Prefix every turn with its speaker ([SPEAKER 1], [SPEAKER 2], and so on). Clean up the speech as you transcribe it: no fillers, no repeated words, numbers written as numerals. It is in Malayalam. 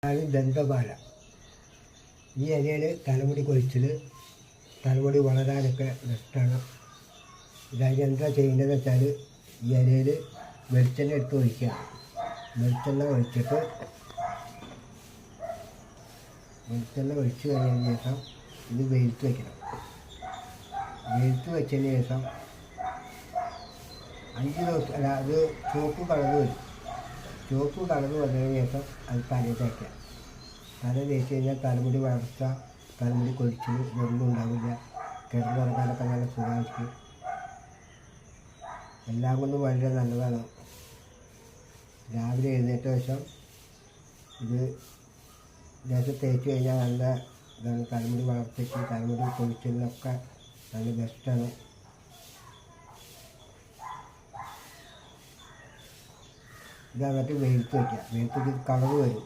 [SPEAKER 1] ആണ് ദന്തപാല. ഈ ഇലയിൽ തലമുടി കൊഴിച്ചിൽ, തലമുടി വളരാനൊക്കെ ബെസ്റ്റാണ്. എന്താ ചെയ്യേണ്ടതെന്ന് വെച്ചാൽ ഈ ഇലയിൽ വെളിച്ചെണ്ണ എടുത്ത് ഒഴിക്കുക. വെളിച്ചെണ്ണ ഒഴിച്ച് കഴിഞ്ഞതിന് ശേഷം ഇത് വെയിലത്ത് വയ്ക്കണം. വെയിലത്ത് വെച്ചതിന് ശേഷം 5 ദിവസം അത് ചുവപ്പ് കളറ് വന്നതിന് ശേഷം അത് തലയിൽ തേക്കുക. തല തേച്ച് കഴിഞ്ഞാൽ തലമുടി വളർച്ച, തലമുടി കൊഴിച്ചിൽ ഇതൊന്നും ഉണ്ടാവില്ല. കിടന്നുറങ്ങാനൊക്കെ നല്ല സുഖമായിരിക്കും. എല്ലാം കൊണ്ടും വളരെ നല്ലതാണ്. രാവിലെ എഴുന്നേറ്റ ശേഷം ഇത് ദേശം തേച്ച് കഴിഞ്ഞാൽ നല്ല ഇതാണ്. തലമുടി വളർച്ചയ്ക്ക്, തലമുടി കൊഴിച്ചിലിനൊക്കെ നല്ല ബെസ്റ്റാണ്. ഇത് എന്നിട്ട് വെയിലത്ത് വയ്ക്കുക. വെയിലത്ത് കളറ് വരും.